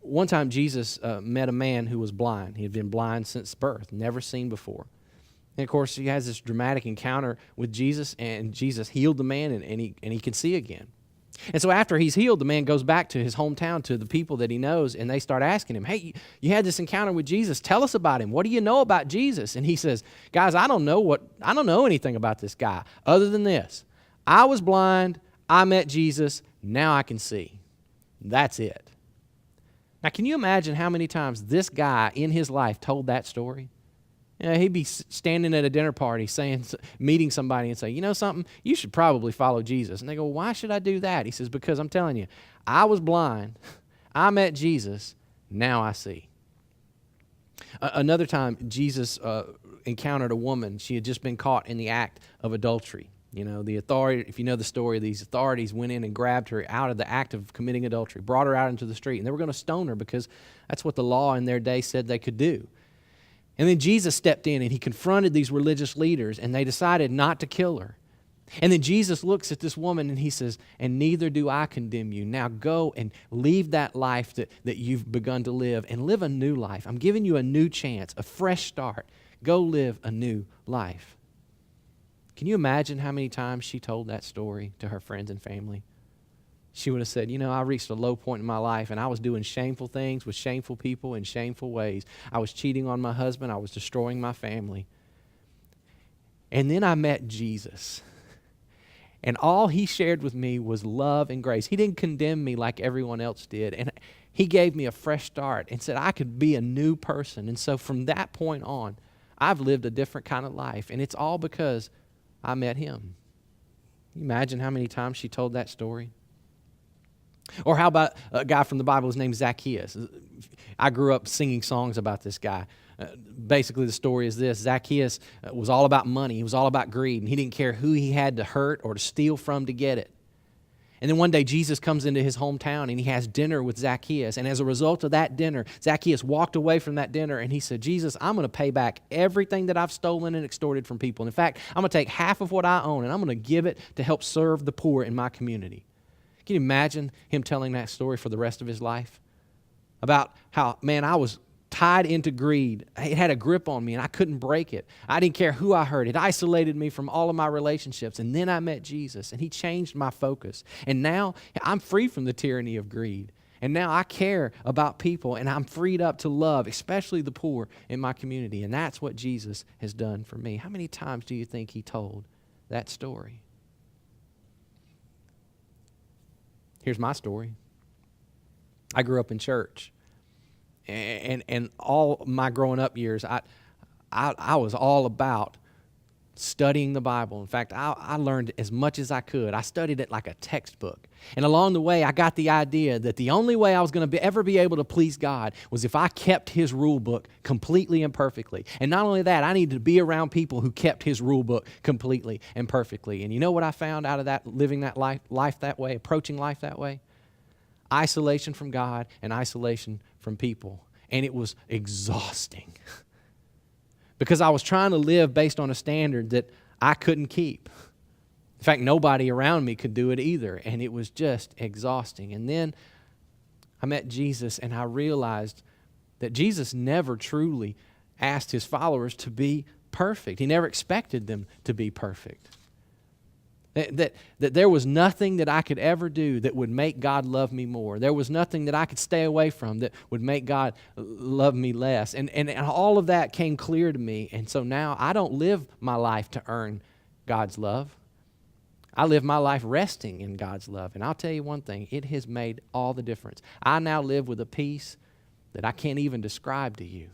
One time Jesus met a man who was blind. He had been blind since birth, never seen before. And of course, he has this dramatic encounter with Jesus, and Jesus healed the man, and he can see again. And so after he's healed, the man goes back to his hometown, to the people that he knows, and they start asking him, hey, you had this encounter with Jesus. Tell us about him. What do you know about Jesus? And he says, guys, I don't know anything about this guy other than this. I was blind. I met Jesus. Now I can see. That's it. Now, can you imagine how many times this guy in his life told that story? He'd be standing at a dinner party meeting somebody and say, you know something, you should probably follow Jesus. And they go, why should I do that? He says, because I'm telling you, I was blind, I met Jesus, now I see. Another time, Jesus encountered a woman. She had just been caught in the act of adultery. The authority, if you know the story, these authorities went in and grabbed her out of the act of committing adultery, brought her out into the street, and they were going to stone her because that's what the law in their day said they could do. And then Jesus stepped in and he confronted these religious leaders, and they decided not to kill her. And then Jesus looks at this woman and he says, and neither do I condemn you. Now go and leave that life that you've begun to live and live a new life. I'm giving you a new chance, a fresh start. Go live a new life. Can you imagine how many times she told that story to her friends and family? She would have said, I reached a low point in my life, and I was doing shameful things with shameful people in shameful ways. I was cheating on my husband. I was destroying my family. And then I met Jesus. And all he shared with me was love and grace. He didn't condemn me like everyone else did. And he gave me a fresh start and said I could be a new person. And so from that point on, I've lived a different kind of life. And it's all because I met him. Can you imagine how many times she told that story? Or how about a guy from the Bible? His name's Zacchaeus. I grew up singing songs about this guy. Basically, the story is this. Zacchaeus was all about money. He was all about greed, and he didn't care who he had to hurt or to steal from to get it. And then one day, Jesus comes into his hometown, and he has dinner with Zacchaeus. And as a result of that dinner, Zacchaeus walked away from that dinner, and he said, Jesus, I'm going to pay back everything that I've stolen and extorted from people. And in fact, I'm going to take half of what I own, and I'm going to give it to help serve the poor in my community. Can you imagine him telling that story for the rest of his life? About how, man, I was tied into greed. It had a grip on me, and I couldn't break it. I didn't care who I hurt. It isolated me from all of my relationships. And then I met Jesus, and he changed my focus. And now I'm free from the tyranny of greed. And now I care about people, and I'm freed up to love, especially the poor in my community. And that's what Jesus has done for me. How many times do you think he told that story? Here's my story. I grew up in church, and all my growing up years, I was all about studying the Bible. In fact, I learned as much as I could. I studied it like a textbook. And along the way, I got the idea that the only way I was going to ever be able to please God was if I kept his rule book completely and perfectly. And not only that, I needed to be around people who kept his rule book completely and perfectly. And you know what I found out of that, living that life that way, approaching life that way? Isolation from God and isolation from people. And it was exhausting. Because I was trying to live based on a standard that I couldn't keep. In fact, nobody around me could do it either, and it was just exhausting. And then I met Jesus, and I realized that Jesus never truly asked his followers to be perfect. He never expected them to be perfect. That there was nothing that I could ever do that would make God love me more. There was nothing that I could stay away from that would make God love me less. And all of that came clear to me. And so now I don't live my life to earn God's love. I live my life resting in God's love. And I'll tell you one thing, it has made all the difference. I now live with a peace that I can't even describe to you.